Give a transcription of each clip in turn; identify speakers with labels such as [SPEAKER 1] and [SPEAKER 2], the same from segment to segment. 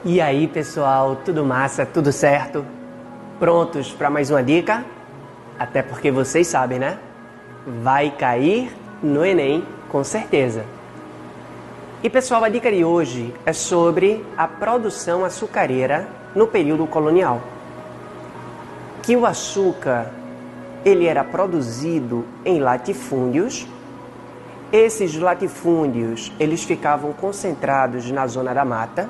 [SPEAKER 1] E aí, pessoal, tudo massa, tudo certo? Prontos para mais uma dica? Até porque vocês sabem, né? Vai cair no Enem, com certeza. E pessoal, a dica de hoje é sobre a produção açucareira no período colonial. Que o açúcar, ele era produzido em latifúndios. Esses latifúndios, eles ficavam concentrados na zona da mata.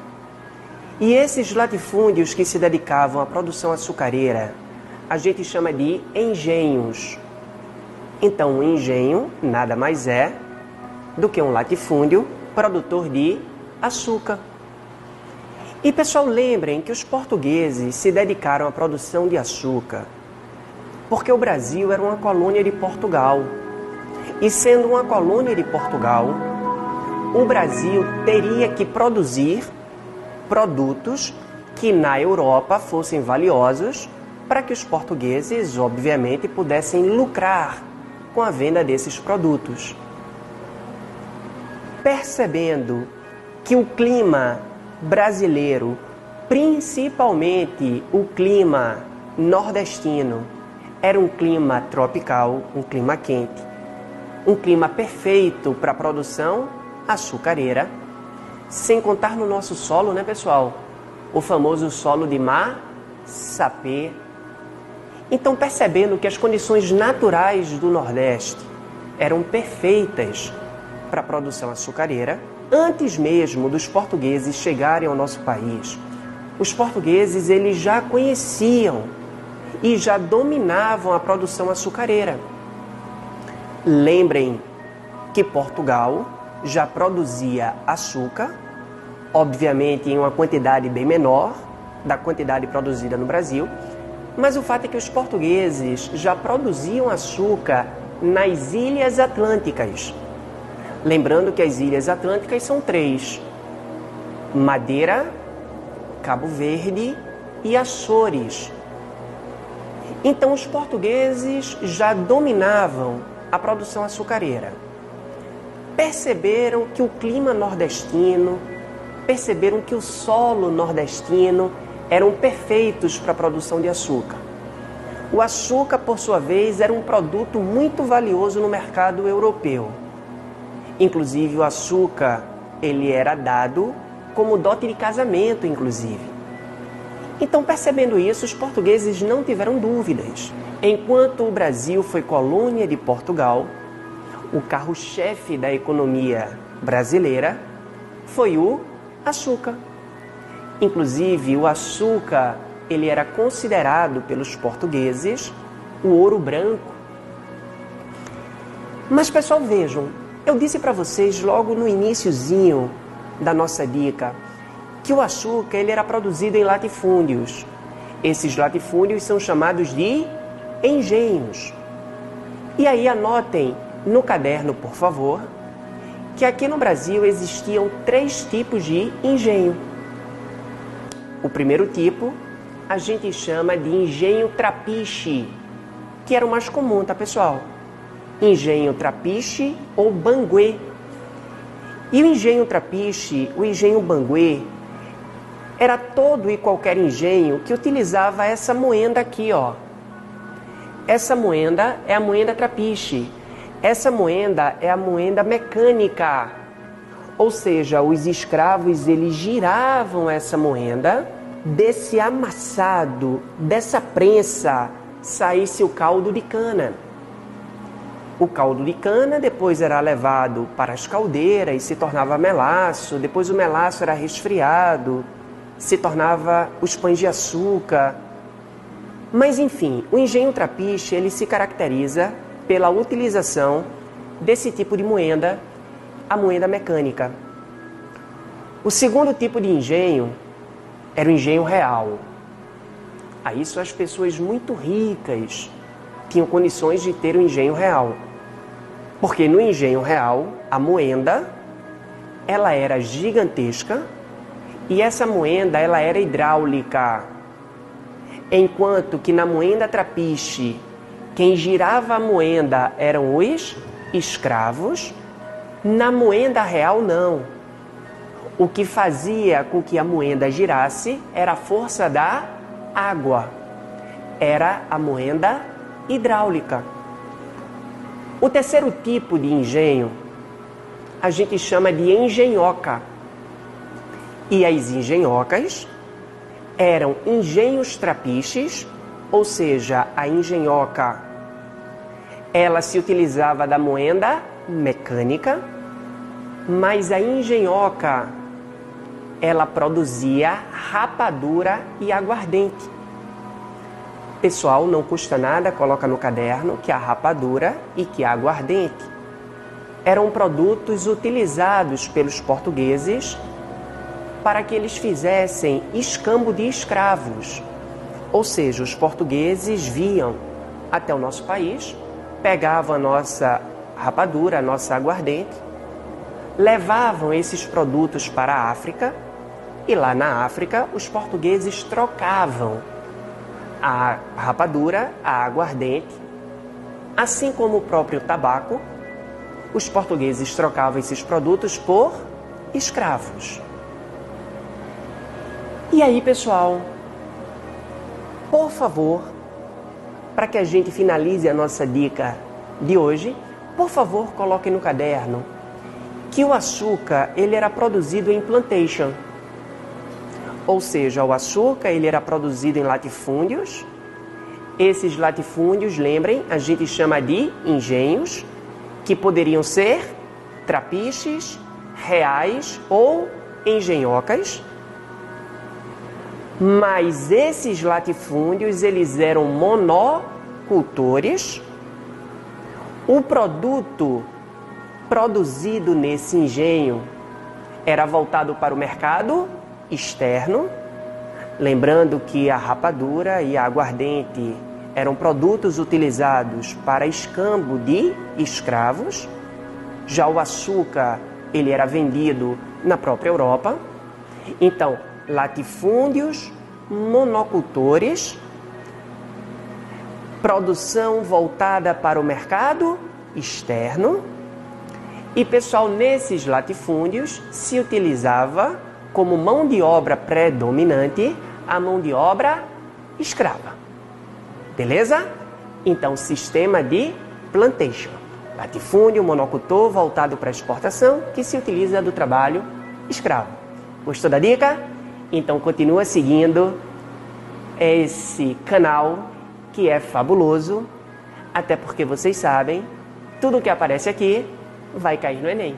[SPEAKER 1] E esses latifúndios que se dedicavam à produção açucareira, a gente chama de engenhos. Então, um engenho nada mais é do que um latifúndio produtor de açúcar. E, pessoal, lembrem que os portugueses se dedicaram à produção de açúcar porque o Brasil era uma colônia de Portugal. E, sendo uma colônia de Portugal, o Brasil teria que produzir produtos que na Europa fossem valiosos para que os portugueses, obviamente, pudessem lucrar com a venda desses produtos. Percebendo que o clima brasileiro, principalmente o clima nordestino, era um clima tropical, um clima quente, um clima perfeito para a produção açucareira, sem contar no nosso solo, né, pessoal? O famoso solo de Massapê. Então, percebendo que as condições naturais do Nordeste eram perfeitas para a produção açucareira, antes mesmo dos portugueses chegarem ao nosso país, os portugueses eles já conheciam e já dominavam a produção açucareira. Lembrem que Portugal já produzia açúcar, obviamente em uma quantidade bem menor da quantidade produzida no Brasil, mas o fato é que os portugueses já produziam açúcar nas Ilhas Atlânticas. Lembrando que as Ilhas Atlânticas são 3: Madeira, Cabo Verde e Açores. Então os portugueses já dominavam a produção açucareira. Perceberam que o clima nordestino, perceberam que o solo nordestino eram perfeitos para a produção de açúcar. O açúcar, por sua vez, era um produto muito valioso no mercado europeu. Inclusive, o açúcar, ele era dado como dote de casamento, inclusive. Então, percebendo isso, os portugueses não tiveram dúvidas. Enquanto o Brasil foi colônia de Portugal, o carro-chefe da economia brasileira foi o açúcar. Inclusive, o açúcar ele era considerado pelos portugueses o ouro branco. Mas, pessoal, vejam, eu disse para vocês logo no iniciozinho da nossa dica que o açúcar ele era produzido em latifúndios. Esses latifúndios são chamados de engenhos. E aí anotem no caderno, por favor, que aqui no Brasil existiam 3 tipos de engenho. O primeiro tipo a gente chama de engenho trapiche, que era o mais comum, tá, pessoal? Engenho trapiche ou banguê. E o engenho trapiche, o engenho banguê, era todo e qualquer engenho que utilizava essa moenda aqui, ó. Essa moenda é a moenda trapiche. Essa moenda é a moenda mecânica, ou seja, os escravos eles giravam essa moenda, desse amassado, dessa prensa, saísse o caldo de cana. O caldo de cana depois era levado para as caldeiras e se tornava melaço, depois o melaço era resfriado, se tornava os pães de açúcar. Mas enfim, o engenho trapiche ele se caracteriza pela utilização desse tipo de moenda, a moenda mecânica. O segundo tipo de engenho era o engenho real. Aí só as pessoas muito ricas tinham condições de ter o engenho real. Porque no engenho real, a moenda, ela era gigantesca e essa moenda ela era hidráulica. Enquanto que na moenda trapiche, quem girava a moenda eram os escravos, na moenda real não. O que fazia com que a moenda girasse era a força da água. Era a moenda hidráulica. O terceiro tipo de engenho a gente chama de engenhoca. E as engenhocas eram engenhos trapiches, ou seja, a engenhoca ela se utilizava da moenda mecânica, mas a engenhoca ela produzia rapadura e aguardente. Pessoal, não custa nada, coloca no caderno que a rapadura e que a aguardente eram produtos utilizados pelos portugueses para que eles fizessem escambo de escravos. Ou seja, os portugueses vinham até o nosso país, pegavam a nossa rapadura, a nossa aguardente, levavam esses produtos para a África e lá na África os portugueses trocavam a rapadura, a aguardente, assim como o próprio tabaco. Os portugueses trocavam esses produtos por escravos. E aí, pessoal, por favor, para que a gente finalize a nossa dica de hoje, por favor, coloque no caderno que o açúcar ele era produzido em plantation. Ou seja, o açúcar ele era produzido em latifúndios. Esses latifúndios, lembrem, a gente chama de engenhos, que poderiam ser trapiches, reais ou engenhocas. Mas esses latifúndios, eles eram monocultores. O produto produzido nesse engenho era voltado para o mercado externo. Lembrando que a rapadura e a aguardente eram produtos utilizados para escambo de escravos. Já o açúcar, ele era vendido na própria Europa. Então, latifúndios, monocultores, produção voltada para o mercado externo. E, pessoal, nesses latifúndios se utilizava como mão de obra predominante a mão de obra escrava. Beleza? Então, sistema de plantation. Latifúndio, monocultor, voltado para exportação, que se utiliza do trabalho escravo. Gostou da dica? Então, continua seguindo esse canal que é fabuloso, até porque vocês sabem, tudo que aparece aqui vai cair no Enem.